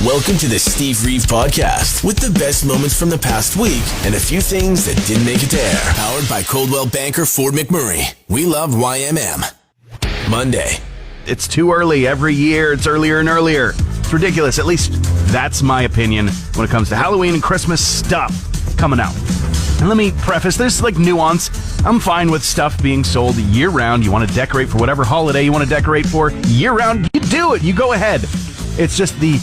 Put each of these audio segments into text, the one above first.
Welcome to the Steve Reeve Podcast with the best moments from the past week and a few things that didn't make it to air. Powered by Coldwell Banker Ford McMurray. We love YMM. Monday. It's too early every year. It's earlier and earlier. It's ridiculous. At least that's my opinion when it comes to Halloween and Christmas stuff coming out. And let me preface this, like, nuance. I'm fine with stuff being sold year-round. You want to decorate for whatever holiday you want to decorate for year-round, you do it. You go ahead. It's just the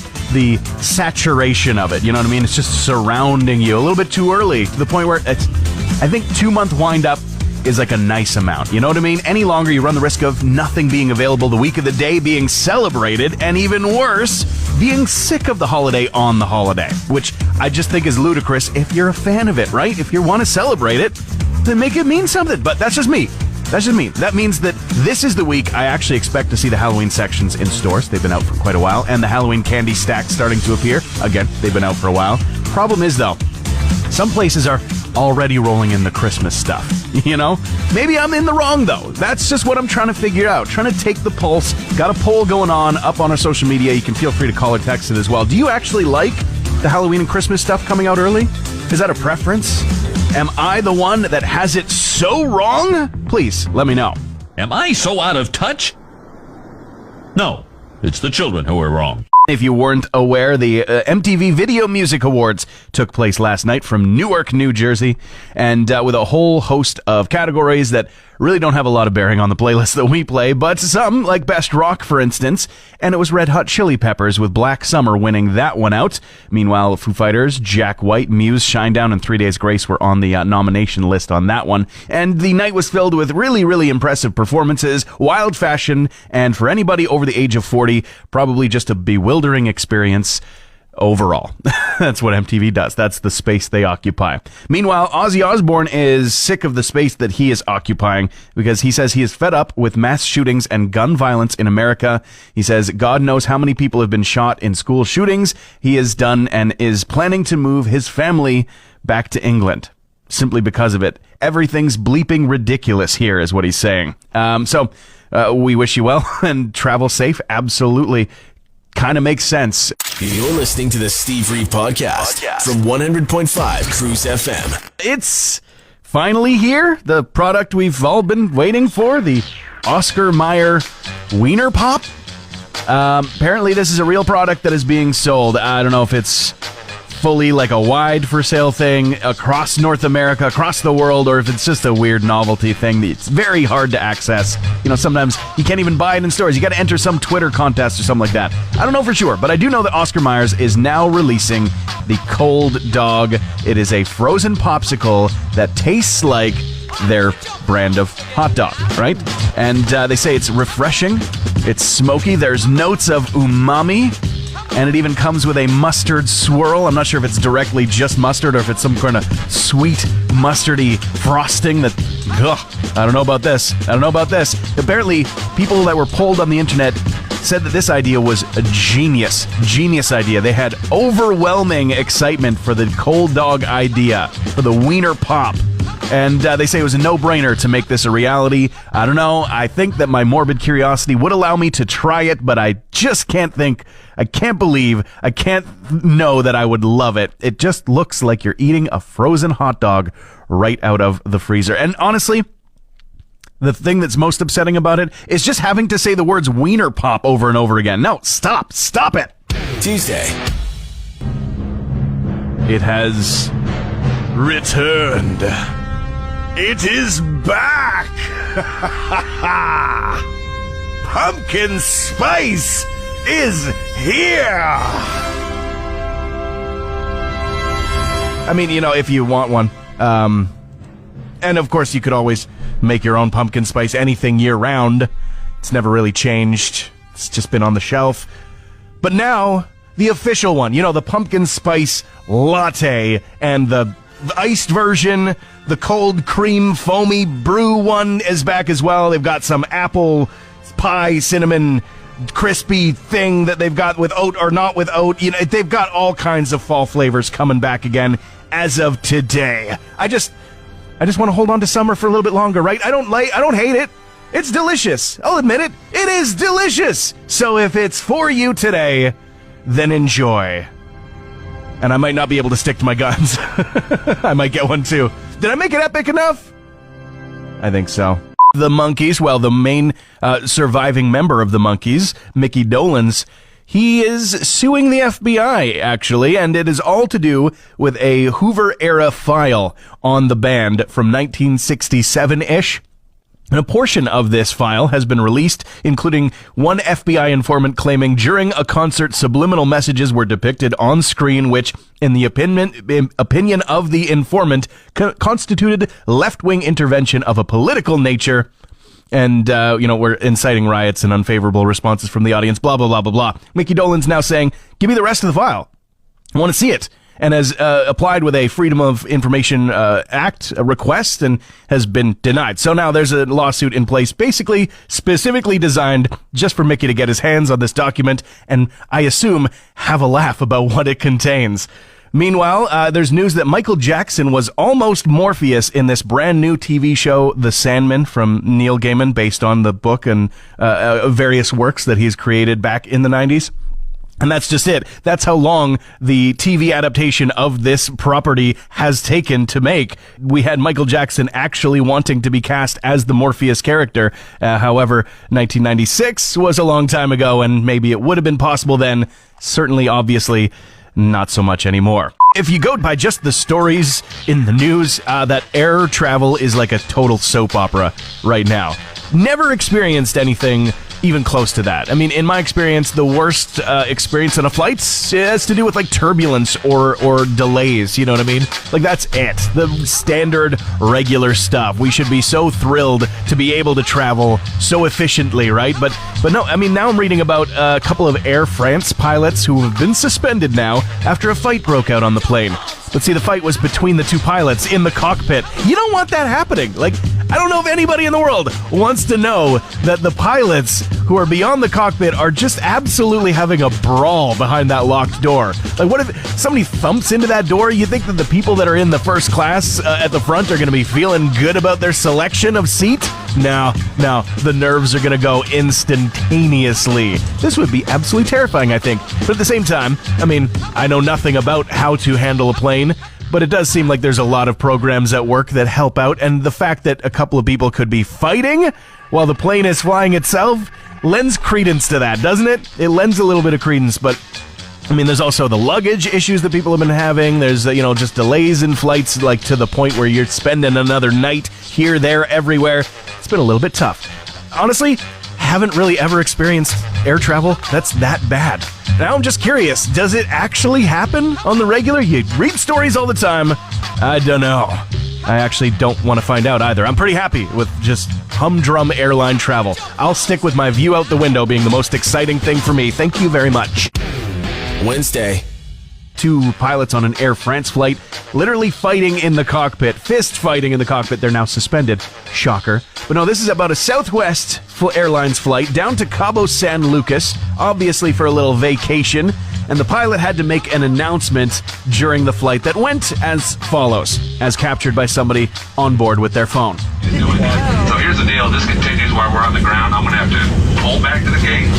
saturation of it, you know what I mean? It's just surrounding you a little bit too early to the point where it's, I think 2-month wind-up is like a nice amount, you know what I mean? Any longer, you run the risk of nothing being available the week of the day, being celebrated, and even worse, being sick of the holiday on the holiday, which I just think is ludicrous if you're a fan of it, right? If you want to celebrate it, then make it mean something, but that's just me. That's just me. That means that this is the week I actually expect to see the Halloween sections in stores. They've been out for quite a while, and the Halloween candy stacks starting to appear. Again, they've been out for a while. Problem is, though, some places are already rolling in the Christmas stuff, you know? Maybe I'm in the wrong, though. That's just what I'm trying to figure out. Trying to take the pulse. Got a poll going on up on our social media. You can feel free to call or text it as well. Do you actually like the Halloween and Christmas stuff coming out early? Is that a preference? Am I the one that has it so wrong? Please, let me know. Am I so out of touch? No, it's the children who are wrong. If you weren't aware, the MTV Video Music Awards took place last night from Newark, New Jersey, and with a whole host of categories that really don't have a lot of bearing on the playlist that we play, but some, like Best Rock, for instance, and it was Red Hot Chili Peppers with Black Summer winning that one out. Meanwhile, Foo Fighters, Jack White, Muse, Shinedown, and 3 Days Grace were on the nomination list on that one, and the night was filled with really, really impressive performances, wild fashion, and for anybody over the age of 40, probably just a bewildering experience overall. That's what MTV does. That's the space they occupy. Meanwhile, Ozzy Osbourne is sick of the space that he is occupying because he says he is fed up with mass shootings and gun violence in America. He says God knows how many people have been shot in school shootings. He has done and is planning to move his family back to England simply because of it. Everything's bleeping ridiculous here is what he's saying. So we wish you well and travel safe. Absolutely. Kind of makes sense. You're listening to the Steve Reeve Podcast from 100.5 Cruise FM. It's finally here. The product we've all been waiting for, the Oscar Mayer Weiner Pop. Apparently this is a real product that is being sold. I don't know if it's fully like a wide for sale thing across North America, across the world, or if it's just a weird novelty thing that's very hard to access. You know, sometimes you can't even buy it in stores. You got to enter some Twitter contest or something like that. I don't know for sure, but I do know that Oscar Mayer's is now releasing the Cold Dog. It is a frozen popsicle that tastes like their brand of hot dog, right? And they say it's refreshing, it's smoky, there's notes of umami, and it even comes with a mustard swirl. I'm not sure if it's directly just mustard or if it's some kind of sweet mustardy frosting that, I don't know about this. Apparently, people that were polled on the internet said that this idea was a genius idea. They had overwhelming excitement for the Cold Dog idea, for the Wiener Pop. And they say it was a know-brainer to make this a reality. I don't know. I think that my morbid curiosity would allow me to try it, but I just can't know that I would love it. It just looks like you're eating a frozen hot dog right out of the freezer. And honestly, the thing that's most upsetting about it is just having to say the words Wiener Pop over and over again. No, stop it. Tuesday. It has returned. It is back! Pumpkin spice is here! I mean, you know, if you want one. And of course, you could always make your own pumpkin spice anything year-round. It's never really changed. It's just been on the shelf. But now, the official one. You know, the pumpkin spice latte and the iced version, the cold cream foamy brew one is back as well. They've got some apple pie, cinnamon, crispy thing that they've got with oat or not with oat. You know, they've got all kinds of fall flavors coming back again as of today. I just want to hold on to summer for a little bit longer, right? I don't hate it. It's delicious. I'll admit it. It is delicious. So if it's for you today, then enjoy. And I might not be able to stick to my guns. I might get one too. Did I make it epic enough? I think so. The Monkees, well, the main surviving member of the Monkees, Mickey Dolenz, he is suing the FBI, actually, and it is all to do with a Hoover-era file on the band from 1967-ish. And a portion of this file has been released, including one FBI informant claiming during a concert subliminal messages were depicted on screen, which, in the opinion of the informant, constituted left-wing intervention of a political nature. And, we're inciting riots and unfavorable responses from the audience, blah, blah, blah, blah, blah. Mickey Dolenz now saying, give me the rest of the file. I want to see it. And has applied with a Freedom of Information Act request and has been denied. So now there's a lawsuit in place basically specifically designed just for Mickey to get his hands on this document and, I assume, have a laugh about what it contains. Meanwhile, there's news that Michael Jackson was almost Morpheus in this brand new TV show, The Sandman, from Neil Gaiman, based on the book and various works that he's created back in the 90s. And that's just it. That's how long the TV adaptation of this property has taken to make. We had Michael Jackson actually wanting to be cast as the Morpheus character. However, 1996 was a long time ago, and maybe it would have been possible then. Certainly, obviously, not so much anymore. If you go by just the stories in the news, that air travel is like a total soap opera right now. Never experienced anything even close to that. I mean, in my experience, the worst experience on a flight has to do with like turbulence or delays. You know what I mean? Like, that's it. The standard, regular stuff. We should be so thrilled to be able to travel so efficiently, right? But no, I mean, now I'm reading about a couple of Air France pilots who have been suspended now after a fight broke out on the plane. But see, the fight was between the two pilots in the cockpit. You don't want that happening. Like, I don't know if anybody in the world wants to know that the pilots who are beyond the cockpit are just absolutely having a brawl behind that locked door. Like, what if somebody thumps into that door? You think that the people that are in the first class at the front are going to be feeling good about their selection of seat? No, the nerves are going to go instantaneously. This would be absolutely terrifying, I think. But at the same time, I mean, I know nothing about how to handle a plane, but it does seem like there's a lot of programs at work that help out, and the fact that a couple of people could be fighting while the plane is flying itself lends credence to that, doesn't it? It lends a little bit of credence, but I mean, there's also the luggage issues that people have been having. There's, just delays in flights, like to the point where you're spending another night here, there, everywhere. It's been a little bit tough. Honestly, haven't really ever experienced air travel that's that bad. Now I'm just curious, does it actually happen on the regular? You read stories all the time. I don't know. I actually don't want to find out either. I'm pretty happy with just humdrum airline travel. I'll stick with my view out the window being the most exciting thing for me. Thank you very much. Wednesday. Two pilots on an Air France flight literally fighting in the cockpit, fist fighting in the cockpit. They're now suspended. Shocker. But no, this is about a Southwest Airlines flight down to Cabo San Lucas, obviously for a little vacation, and the pilot had to make an announcement during the flight that went as follows, as captured by somebody on board with their phone. So here's the deal. This continues while we're on the ground. I'm going to have to pull back to the gate.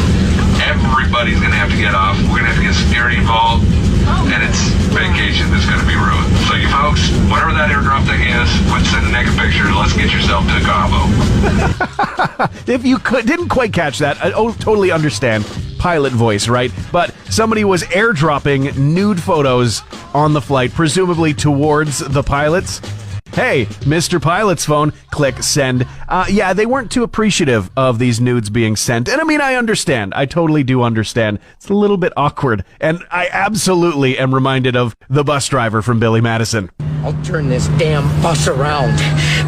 Everybody's going to have to get off. We're going to have to get security involved. And it's vacation that's going to be ruined. So you folks, whatever that airdrop thing is, quit sending naked pictures. Let's get yourself to Cabo. If you didn't quite catch that, I totally understand. Pilot voice, right? But somebody was airdropping nude photos on the flight, presumably towards the pilots. Hey, Mr. Pilot's phone, click send. Yeah, they weren't too appreciative of these nudes being sent. And I mean, I understand. I totally do understand. It's a little bit awkward. And I absolutely am reminded of the bus driver from Billy Madison. I'll turn this damn bus around.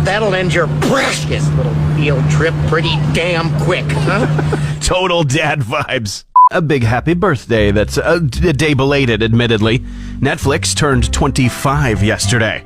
That'll end your precious little field trip pretty damn quick, huh? Total dad vibes. A big happy birthday that's a day belated, admittedly. Netflix turned 25 yesterday.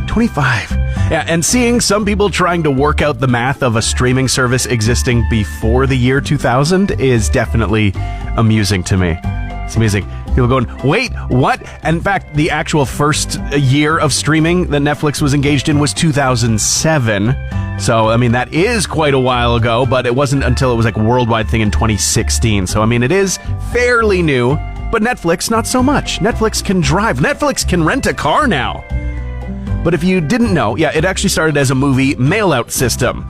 25. Yeah, and seeing some people trying to work out the math of a streaming service existing before the year 2000 is definitely amusing to me. It's amusing. People going, wait, what? In fact, the actual first year of streaming that Netflix was engaged in was 2007. So, I mean, that is quite a while ago, but it wasn't until it was like a worldwide thing in 2016. So, I mean, it is fairly new. But Netflix, not so much. Netflix can drive. Netflix can rent a car now. But if you didn't know, yeah, it actually started as a movie mail-out system.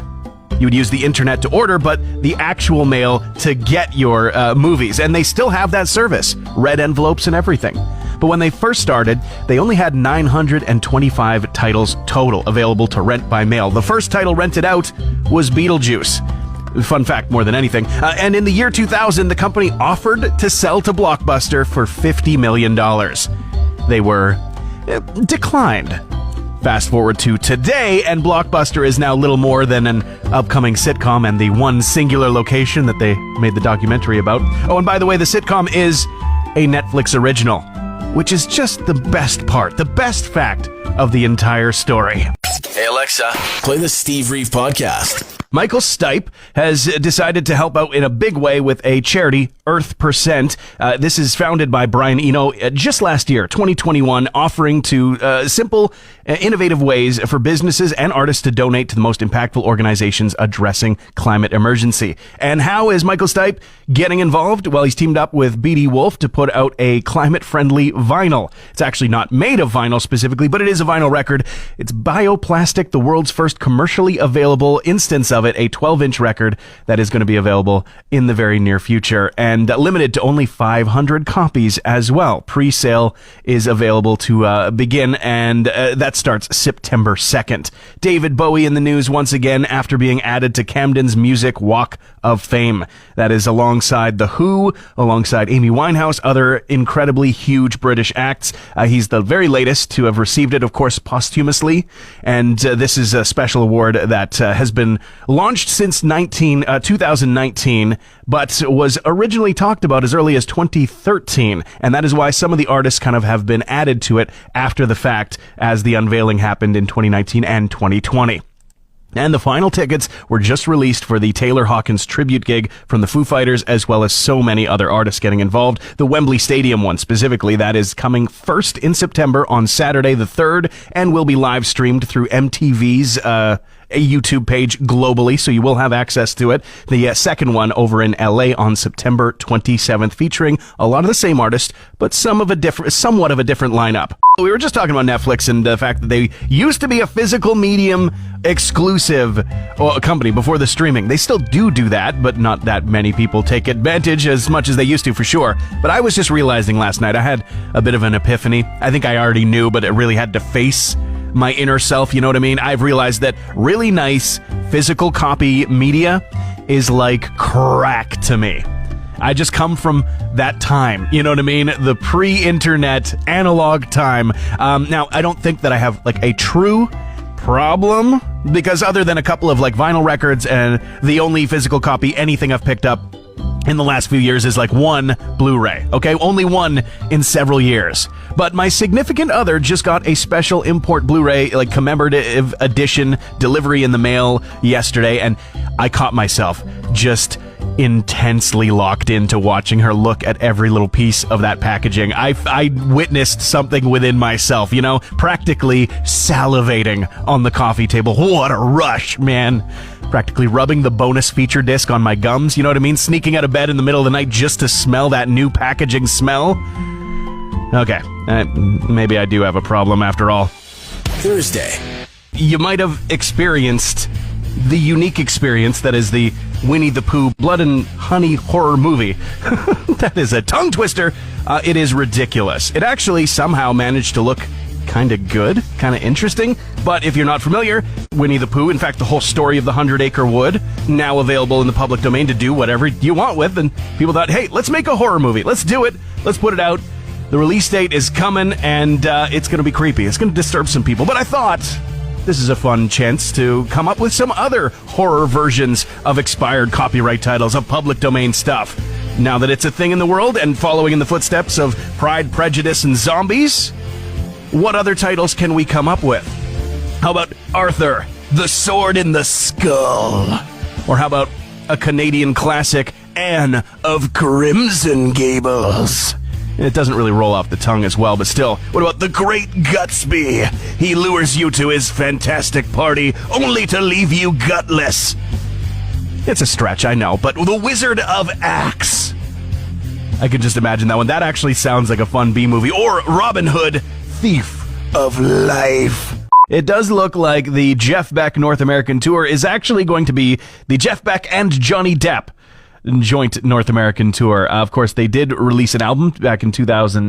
You would use the internet to order, but the actual mail to get your movies. And they still have that service. Red envelopes and everything. But when they first started, they only had 925 titles total available to rent by mail. The first title rented out was Beetlejuice. Fun fact more than anything. And in the year 2000, the company offered to sell to Blockbuster for $50 million. They were declined. Fast forward to today, and Blockbuster is now little more than an upcoming sitcom and the one singular location that they made the documentary about. Oh, and by the way, the sitcom is a Netflix original, which is just the best part, the best fact of the entire story. Hey Alexa, play the Steve Reeve podcast. Michael Stipe has decided to help out in a big way with a charity, Earth%. This is founded by Brian Eno just last year, 2021, offering to simple, innovative ways for businesses and artists to donate to the most impactful organizations addressing climate emergency. And how is Michael Stipe getting involved? Well, he's teamed up with BD Wolf to put out a climate-friendly vinyl. It's actually not made of vinyl specifically, but it is a vinyl record. It's Bioplastic, the world's first commercially available instance of it, a 12-inch record that is going to be available in the very near future and limited to only 500 copies as well. Pre-sale is available to begin, and that starts September 2nd. David Bowie in the news once again after being added to Camden's Music Walk of Fame. That is alongside The Who, alongside Amy Winehouse, other incredibly huge British acts. He's the very latest to have received it, of course, posthumously, and this is a special award that has been launched since 2019, but was originally talked about as early as 2013, and that is why some of the artists kind of have been added to it after the fact as the unveiling happened in 2019 and 2020. And the final tickets were just released for the Taylor Hawkins tribute gig from the Foo Fighters, as well as so many other artists getting involved. The Wembley Stadium one specifically, that is coming first in September on Saturday the 3rd, and will be live streamed through MTV's a YouTube page globally, so you will have access to it. The second one over in LA on September 27th, featuring a lot of the same artists, but somewhat of a different lineup. We were just talking about Netflix and the fact that they used to be a physical medium exclusive company before the streaming. They still do that, but not that many people take advantage as much as they used to, for sure. But I was just realizing last night, I had a bit of an epiphany. I think I already knew, but it really had to face my inner self, you know what I mean? I've realized that really nice physical copy media is like crack to me. I just come from that time, you know what I mean? The pre-internet analog time. Now, I don't think that I have like a true problem, because other than a couple of like vinyl records and the only physical copy anything I've picked up in the last few years is like one Blu-ray, okay? Only one in several years. But my significant other just got a special import Blu-ray, like commemorative edition delivery in the mail yesterday, and I caught myself just intensely locked into watching her look at every little piece of that packaging. I witnessed something within myself, you know, practically salivating on the coffee table. What a rush, man. Practically rubbing the bonus feature disc on my gums, you know what I mean? Sneaking out of bed in the middle of the night just to smell that new packaging smell. Okay, maybe I do have a problem after all. Thursday. You might have experienced the unique experience that is the Winnie the Pooh Blood and Honey horror movie. That is a tongue twister. It is ridiculous. It actually somehow managed to look kind of good, kind of interesting. But if you're not familiar, Winnie the Pooh, in fact, the whole story of the 100-Acre Wood, now available in the public domain to do whatever you want with. And people thought, hey, let's make a horror movie. Let's do it. Let's put it out. The release date is coming, and it's going to be creepy. It's going to disturb some people. But I thought this is a fun chance to come up with some other horror versions of expired copyright titles, of public domain stuff. Now that it's a thing in the world and following in the footsteps of Pride, Prejudice, and Zombies, what other titles can we come up with? How about Arthur, the Sword in the Skull? Or how about a Canadian classic, Anne of Crimson Gables? It doesn't really roll off the tongue as well, but still. What about the Great Gatsby? He lures you to his fantastic party, only to leave you gutless. It's a stretch, I know, but the Wizard of Axe. I could just imagine that one. That actually sounds like a fun B-movie. Or Robin Hood, Thief of Life. It does look like the Jeff Beck North American Tour is actually going to be the Jeff Beck and Johnny Depp joint North American tour. Of course, they did release an album back in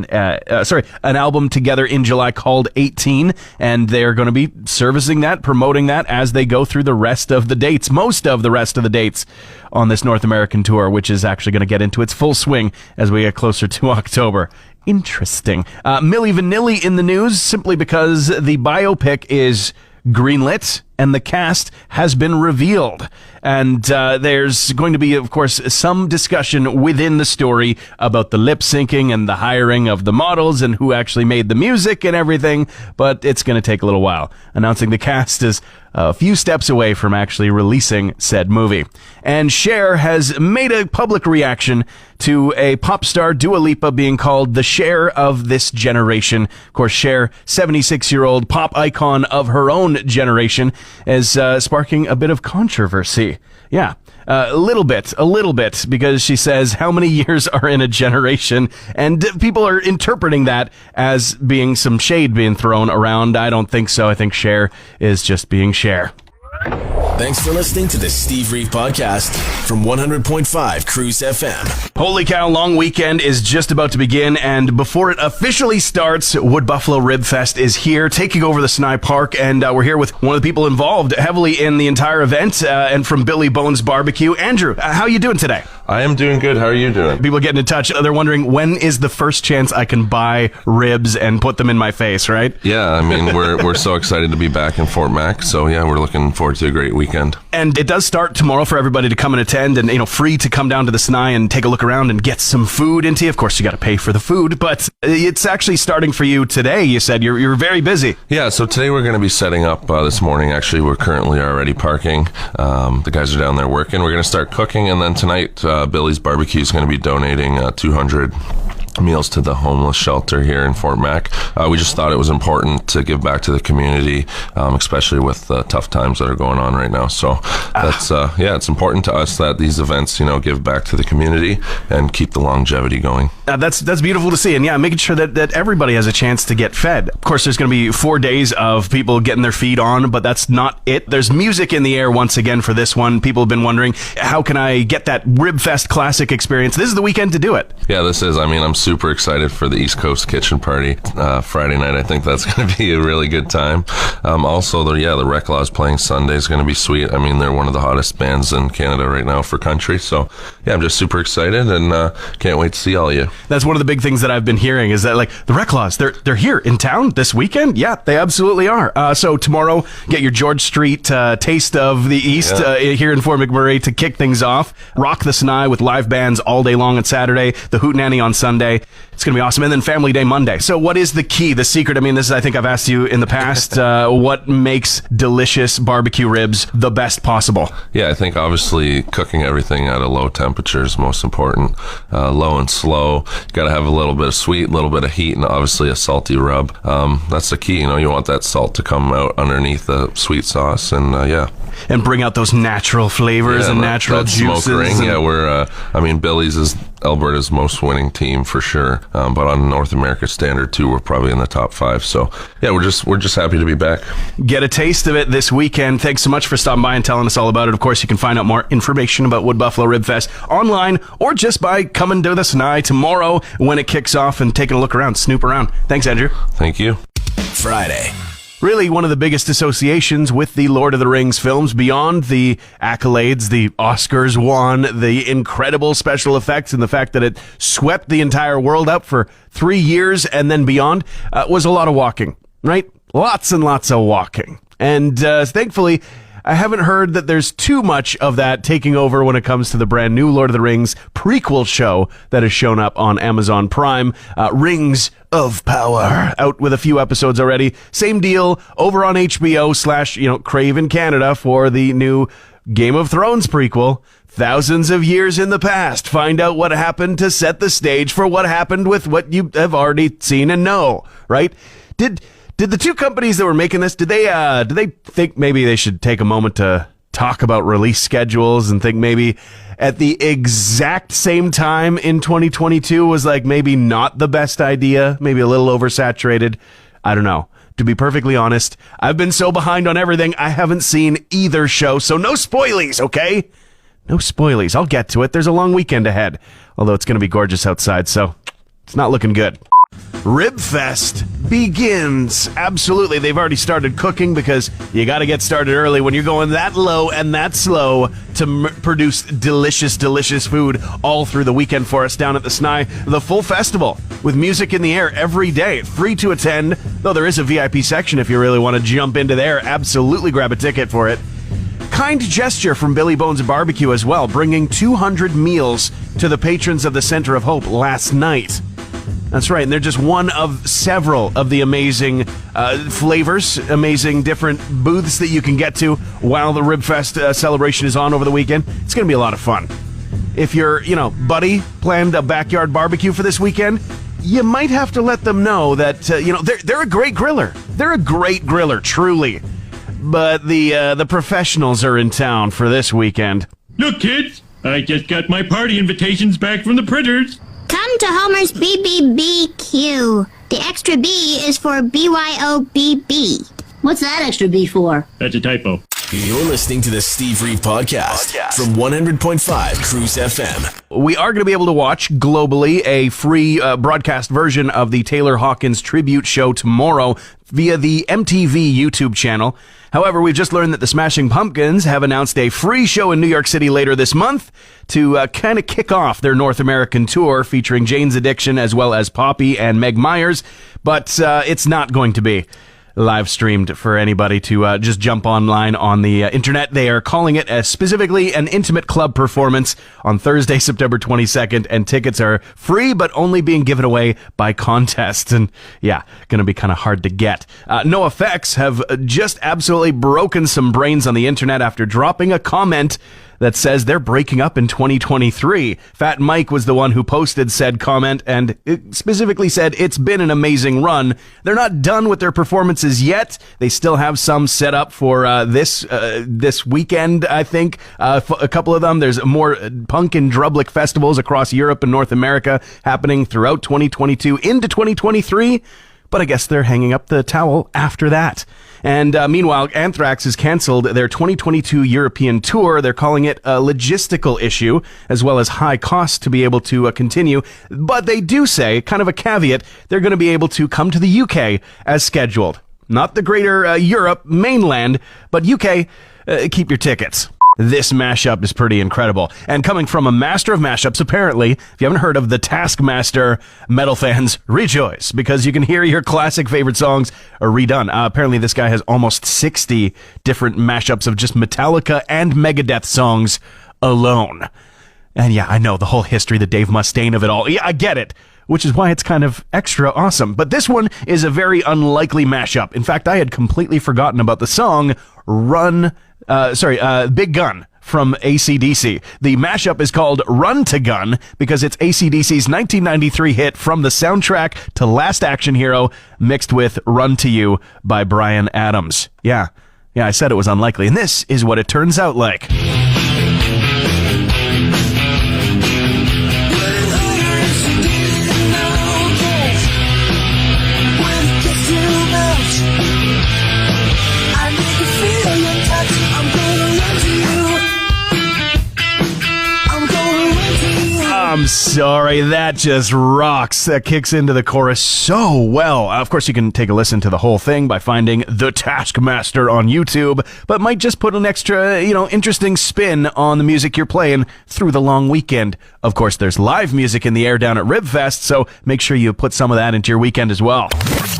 an album together in July called 18, and they're going to be servicing that, promoting that as they go through the rest of the dates, most of the rest of the dates on this North American tour, which is actually going to get into its full swing as we get closer to October. Interesting. Milli Vanilli in the news simply because the biopic is greenlit and the cast has been revealed. And there's going to be, of course, some discussion within the story about the lip syncing and the hiring of the models and who actually made the music and everything, but it's going to take a little while. Announcing the cast is a few steps away from actually releasing said movie. And Cher has made a public reaction to a pop star, Dua Lipa, being called the Cher of this generation. Of course, Cher, 76-year-old pop icon of her own generation, is sparking a bit of controversy. Yeah, a little bit, because she says how many years are in a generation, and people are interpreting that as being some shade being thrown around. I don't think so. I think Cher is just being Cher. Thanks for listening to the Steve Reeve Podcast from 100.5 Cruise FM. Holy cow, long weekend is just about to begin, and before it officially starts, Wood Buffalo RIBFEST is here, taking over the Sny Park, and we're here with one of the people involved heavily in the entire event, and from Billy Bones Barbecue. Andrew, how are you doing today? I am doing good. How are you doing? People getting in touch. They're wondering, when is the first chance I can buy ribs and put them in my face, right? Yeah, I mean, we're so excited to be back in Fort Mac, so yeah, we're looking forward to a great weekend. And it does start tomorrow for everybody to come and attend, and, free to come down to the Sny and take a look around and get some food into you. Of course, you got to pay for the food, but it's actually starting for you today. You said you're very busy. Yeah, so today we're going to be setting up this morning. Actually, we're currently already parking. The guys are down there working. We're going to start cooking, and then tonight, Billy's Barbecue is going to be donating 200 meals to the homeless shelter here in Fort Mac. We just thought it was important to give back to the community, especially with the tough times that are going on right now. So that's it's important to us that these events, give back to the community and keep the longevity going. That's beautiful to see, and yeah, making sure that everybody has a chance to get fed. Of course, there's going to be 4 days of people getting their feed on, but that's not it. There's music in the air once again for this one. People have been wondering, how can I get that RIBFEST classic experience? This is the weekend to do it. Yeah, this is. I'm super excited for the East Coast Kitchen Party Friday night. I think that's going to be a really good time. Also, the Rec Laws playing Sunday is going to be sweet. I mean, they're one of the hottest bands in Canada right now for country. So, yeah, I'm just super excited and can't wait to see all of you. That's one of the big things that I've been hearing is that, the Rec Laws, they're here in town this weekend. Yeah, they absolutely are. So tomorrow, get your George Street taste of the East here in Fort McMurray to kick things off. Rock the Sny with live bands all day long on Saturday. The Hootenanny on Sunday. It's going to be awesome. And then Family Day Monday. So what is the key, the secret? I mean, I think I've asked you in the past, what makes delicious barbecue ribs the best possible? Yeah, I think obviously cooking everything at a low temperature is most important. Low and slow. You got to have a little bit of sweet, a little bit of heat, and obviously a salty rub. That's the key. You want that salt to come out underneath the sweet sauce, and and bring out those natural flavors and natural juices. Smoke ring. Yeah, we're. Billy's is Alberta's most winning team for sure. But on North America standard too, we're probably in the top 5. So yeah, we're just happy to be back. Get a taste of it this weekend. Thanks so much for stopping by and telling us all about it. Of course, you can find out more information about Wood Buffalo RIBFEST online or just by coming to the Sny tomorrow when it kicks off and taking a look around, snoop around. Thanks, Andrew. Thank you. Friday. Really one of the biggest associations with the Lord of the Rings films, beyond the accolades, the Oscars won, the incredible special effects, and the fact that it swept the entire world up for 3 years and then beyond, was a lot of walking, right? Lots and lots of walking. And thankfully, I haven't heard that there's too much of that taking over when it comes to the brand new Lord of the Rings prequel show that has shown up on Amazon Prime, Rings of Power, out with a few episodes already. Same deal over on HBO / Crave in Canada for the new Game of Thrones prequel. Thousands of years in the past, find out what happened to set the stage for what happened with what you have already seen and know, right? Did the two companies that were making this, did they think maybe they should take a moment to talk about release schedules and think maybe at the exact same time in 2022 was like maybe not the best idea, maybe a little oversaturated. I don't know. To be perfectly honest, I've been so behind on everything, I haven't seen either show, so no spoilies, okay? No spoilies. I'll get to it. There's a long weekend ahead, although it's going to be gorgeous outside, so it's not looking good. RIBFEST begins. Absolutely. They've already started cooking because you got to get started early when you're going that low and that slow to produce delicious, delicious food all through the weekend for us down at the SNI. The full festival with music in the air every day. Free to attend, though there is a VIP section if you really want to jump into there. Absolutely grab a ticket for it. Kind gesture from Billy Bones Barbecue as well, bringing 200 meals to the patrons of the Center of Hope last night. That's right, and they're just one of several of the amazing flavors, amazing different booths that you can get to while the RIBFEST celebration is on over the weekend. It's going to be a lot of fun. If your, buddy planned a backyard barbecue for this weekend, you might have to let them know that, they're a great griller. They're a great griller, truly. But the professionals are in town for this weekend. Look, kids, I just got my party invitations back from the printers. Come to Homer's BBBQ. The extra B is for BYOBB. What's that extra B for? That's a typo. You're listening to the Steve Reeve Podcast from 100.5 Cruise FM. We are going to be able to watch globally a free broadcast version of the Taylor Hawkins tribute show tomorrow via the MTV YouTube channel. However, we've just learned that the Smashing Pumpkins have announced a free show in New York City later this month to kind of kick off their North American tour featuring Jane's Addiction as well as Poppy and Meg Myers, but it's not going to be live streamed for anybody to just jump online on the internet. They are calling it specifically an intimate club performance on Thursday, September 22nd, and tickets are free but only being given away by contest. And yeah, going to be kind of hard to get. NoFX have just absolutely broken some brains on the internet after dropping a comment that says they're breaking up in 2023. Fat Mike was the one who posted said comment and it specifically said it's been an amazing run. They're not done with their performances yet. They still have some set up for this weekend, I think. A couple of them. There's more punk and drublic festivals across Europe and North America happening throughout 2022 into 2023. But I guess they're hanging up the towel after that. And meanwhile, Anthrax has canceled their 2022 European tour. They're calling it a logistical issue, as well as high costs to be able to continue. But they do say, kind of a caveat, they're going to be able to come to the UK as scheduled. Not the greater Europe mainland, but UK, keep your tickets. This mashup is pretty incredible. And coming from a master of mashups, apparently, if you haven't heard of the Taskmaster, metal fans, rejoice, because you can hear your classic favorite songs are redone. Apparently, this guy has almost 60 different mashups of just Metallica and Megadeth songs alone. And yeah, I know the whole history, the Dave Mustaine of it all. Yeah, I get it. Which is why it's kind of extra awesome. But this one is a very unlikely mashup. In fact, I had completely forgotten about the song Big Gun from AC/DC. The mashup is called Run to Gun because it's AC/DC's 1993 hit from the soundtrack to Last Action Hero mixed with Run to You by Bryan Adams. Yeah, I said it was unlikely. And this is what it turns out like. I'm sorry, that just rocks. That kicks into the chorus so well. Of course, you can take a listen to the whole thing by finding The Taskmaster on YouTube, but might just put an extra, interesting spin on the music you're playing through the long weekend. Of course, there's live music in the air down at RIBFEST, so make sure you put some of that into your weekend as well.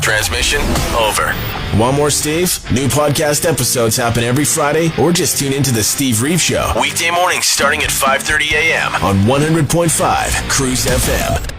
Transmission over. Want more Steve? New podcast episodes happen every Friday, or just tune into the Steve Reeve Show. Weekday mornings starting at 5:30 a.m. on 100.5 Cruise FM.